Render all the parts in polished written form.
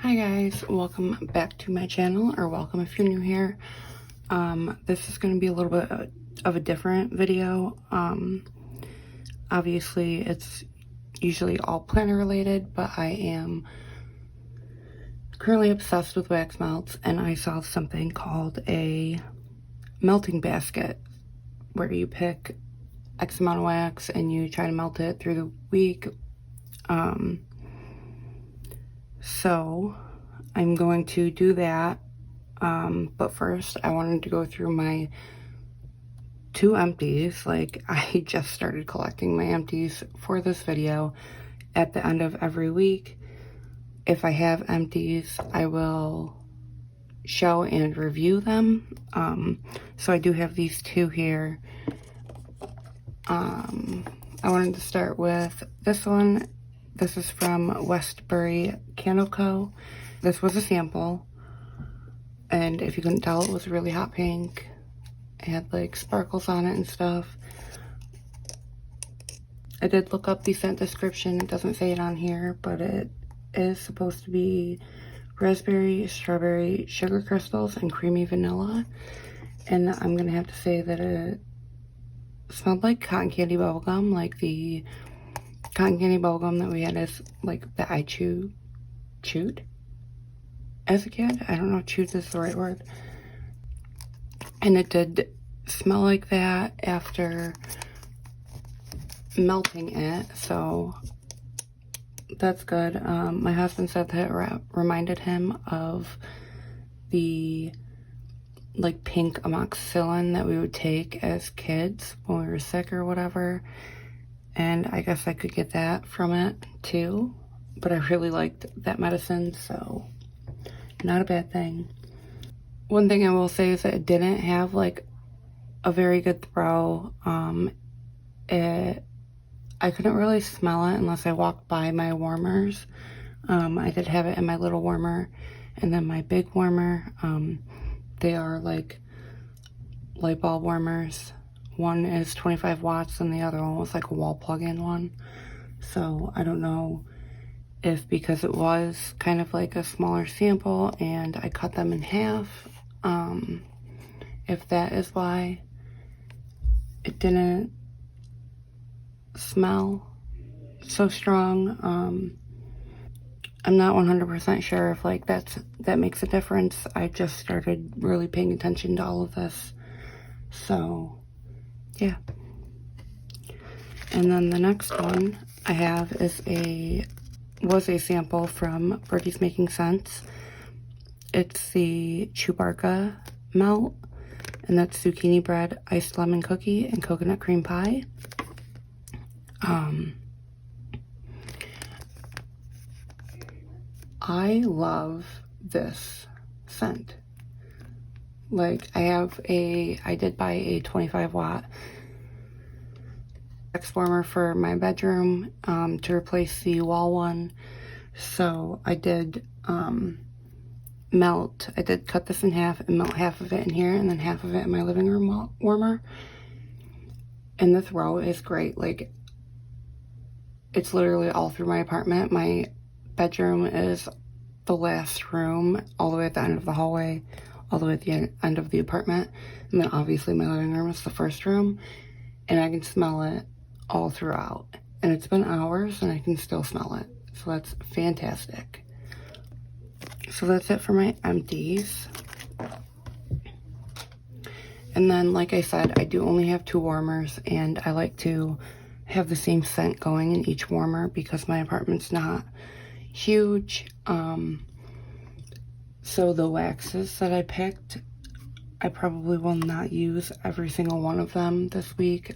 Hi guys, welcome back to my channel, or welcome if you're new here. This is going to be a little bit of a different video. Obviously it's usually all planner related, but I am currently obsessed with wax melts, and I saw something called a melting basket where you pick X amount of wax and you try to melt it through the week. So I'm going to do that, but first I wanted to go through my 2 empties. Like, I just started collecting my empties for this video. At the end of every week, if I have empties, I will show and review them. So I do have these 2 here. I wanted to start with this one. This is from Westbury Candle Co. This was a sample, and if you couldn't tell, it was really hot pink. It had like sparkles on it and stuff. I did look up the scent description. It doesn't say it on here, but it is supposed to be raspberry, strawberry, sugar crystals, and creamy vanilla. And I'm gonna have to say that it smelled like cotton candy bubblegum, like the cotton candy bubblegum that we had as, like, that I chewed as a kid. I don't know if chewed is the right word. And it did smell like that after melting it, so that's good. My husband said that it reminded him of the like pink amoxicillin that we would take as kids when we were sick or whatever. And I guess I could get that from it too, but I really liked that medicine, so not a bad thing. One thing I will say is that it didn't have like a very good throw. I couldn't really smell it unless I walked by my warmers. I did have it in my little warmer, and then my big warmer. They are like light bulb warmers. One is 25 watts and the other one was like a wall plug-in one. So I don't know if, because it was kind of like a smaller sample and I cut them in half, if that is why it didn't smell so strong. I'm not 100% sure if like that makes a difference. I just started really paying attention to all of this, so yeah. And then the next one I have was a sample from Birdie's Making Sense. It's the Chewbacca melt, and that's zucchini bread, iced lemon cookie, and coconut cream pie. I love this scent. Like, I did buy a 25 watt wax warmer for my bedroom, to replace the wall one. So I did, I did cut this in half and melt half of it in here and then half of it in my living room warmer. And the throw is great. Like, it's literally all through my apartment. My bedroom is the last room, all the way at the end of the hallway, all the way at the end of the apartment. And then obviously my living room is the first room, and I can smell it all throughout. And it's been hours and I can still smell it. So that's fantastic. So that's it for my empties. And then, like I said, I do only have 2 warmers, and I like to have the same scent going in each warmer because my apartment's not huge. So the waxes that I picked, I probably will not use every single one of them this week,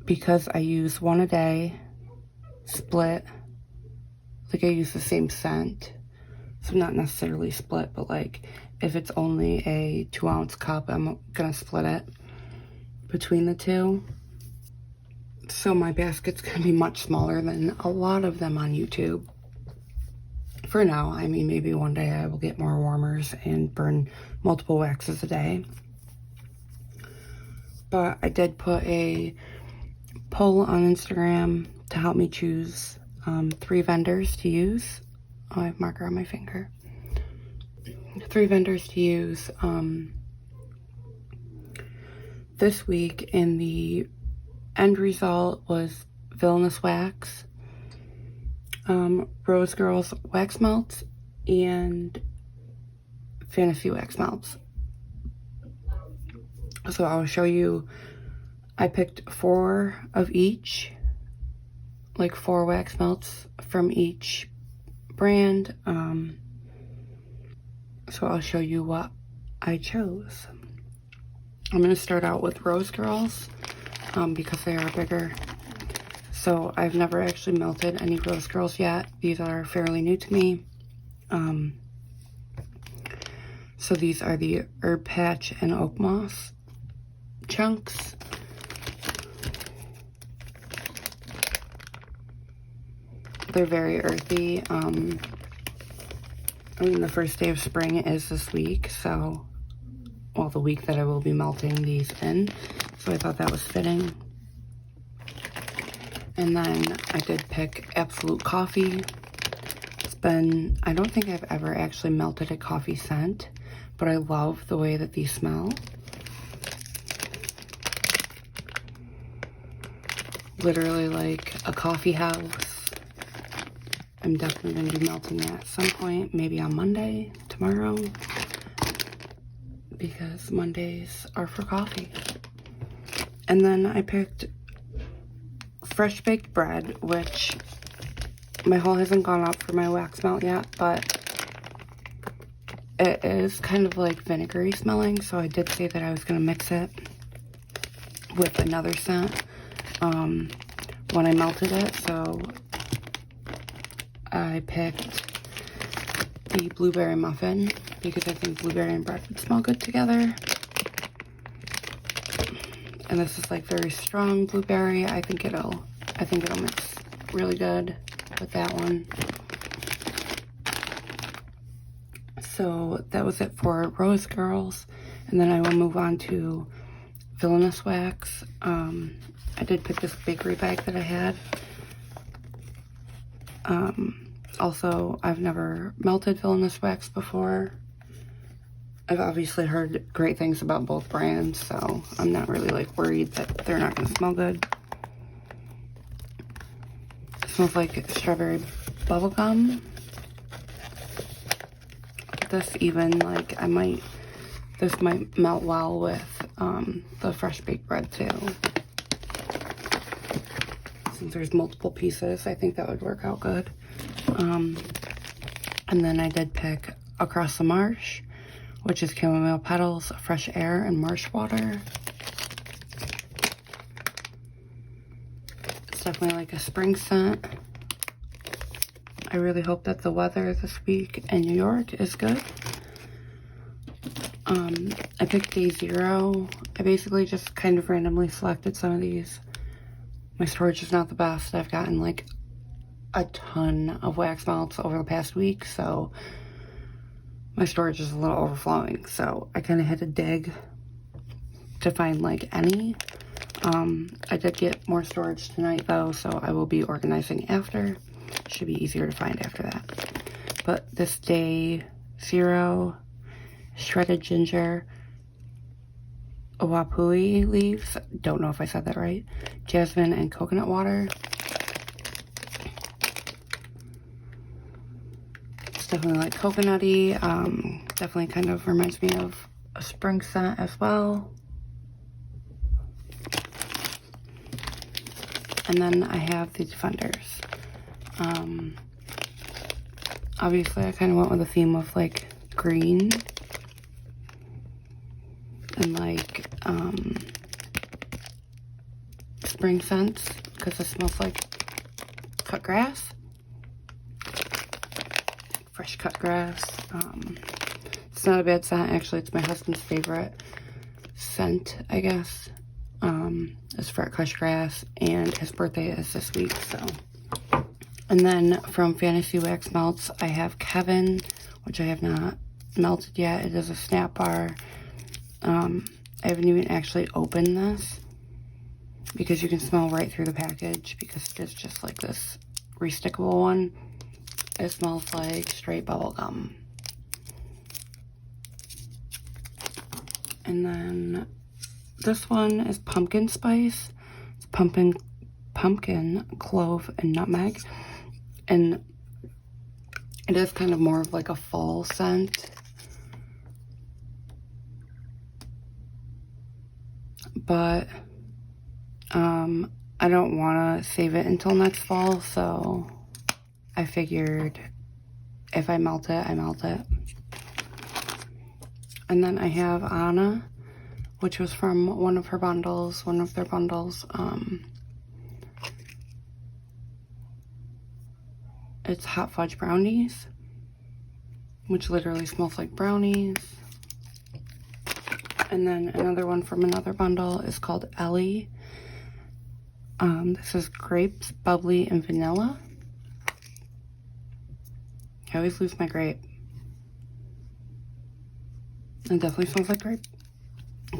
because I use one a day, split. Like, I use the same scent, so not necessarily split, but like if it's only a 2-ounce cup, I'm gonna split it between the 2. So my basket's gonna be much smaller than a lot of them on YouTube. For now, I mean, maybe one day I will get more warmers and burn multiple waxes a day. But I did put a poll on Instagram to help me choose 3 vendors to use Oh, I have marker on my finger. 3 vendors to use this week, and the end result was Villainous Wax, Rose Girls Wax Melts, and Fantasy Wax Melts. So I'll show you, I picked 4 of each, like 4 wax melts from each brand. So I'll show you what I chose. I'm going to start out with Rose Girls because they are bigger. So I've never actually melted any Rose Girls yet. These are fairly new to me. So these are the Herb Patch and Oak Moss chunks. They're very earthy. I mean, the first day of spring is this week, so, well, the week that I will be melting these in, so I thought that was fitting. And then I did pick Absolute Coffee. It's been, I don't think I've ever actually melted a coffee scent, but I love the way that these smell. Literally like a coffee house. I'm definitely going to be melting that at some point, maybe on Monday, tomorrow, because Mondays are for coffee. And then I picked Fresh Baked Bread, which my haul hasn't gone up for my wax melt yet, but it is kind of like vinegary smelling, so I did say that I was going to mix it with another scent when I melted it, so I picked the blueberry muffin because I think blueberry and bread would smell good together. And this is like very strong blueberry. I think it'll mix really good with that one. So that was it for Rose Girls. And then I will move on to Villainous Wax. I did pick this bakery bag that I had. Also, I've never melted Villainous Wax before. I've obviously heard great things about both brands, so I'm not really like worried that they're not going to smell good. It smells like strawberry bubblegum. This even, like, this might melt well with the Fresh Baked Bread too. Since there's multiple pieces, I think that would work out good. And then I did pick Across the Marsh, which is chamomile petals, fresh air, and marsh water. It's definitely like a spring scent. I really hope that the weather this week in New York is good. I picked Day Zero. I basically just kind of randomly selected some of these. My storage is not the best. I've gotten like a ton of wax melts over the past week, so my storage is a little overflowing. So I kind of had to dig to find like any. I did get more storage tonight though, so I will be organizing after. Should be easier to find after that. But this Day Zero, shredded ginger, Wapui leaves, don't know if I said that right, jasmine and coconut water. It's definitely like coconutty, definitely kind of reminds me of a spring scent as well. And then I have the Defenders. Obviously I kind of went with a theme of like green and like spring scents because it smells like cut grass, fresh cut grass. It's not a bad scent, actually. It's my husband's favorite scent, I guess. Is fresh grass, and his birthday is this week, so. And then from Fantasy Wax Melts, I have Kevin, which I have not melted yet. It is a snap bar. I haven't even actually opened this because you can smell right through the package because it is just like this restickable one. It smells like straight bubble gum. And then this one is pumpkin spice. It's pumpkin, clove, and nutmeg. And it is kind of more of like a fall scent. But I don't want to save it until next fall, so I figured if I melt it, I melt it. And then I have Anna, which was from one of their bundles. It's hot fudge brownies, which literally smells like brownies. And then another one from another bundle is called Ellie. This is grapes, bubbly, and vanilla. I always lose my grape. It definitely smells like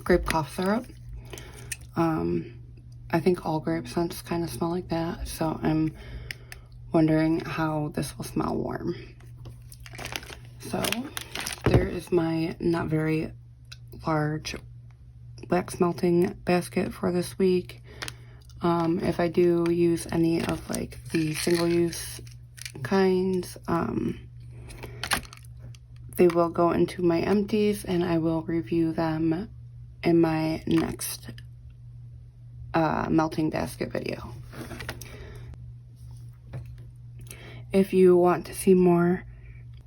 grape cough syrup. I think all grape scents kind of smell like that, so I'm wondering how this will smell warm. So there is my not very large wax melting basket for this week. If I do use any of like the single-use kinds, they will go into my empties, and I will review them in my next melting basket video. If you want to see more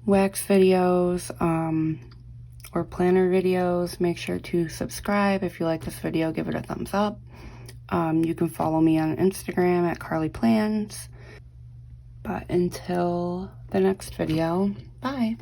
wax videos or planner videos, make sure to subscribe. If you like this video, give it a thumbs up. You can follow me on Instagram at Carly Plans. But until the next video, bye.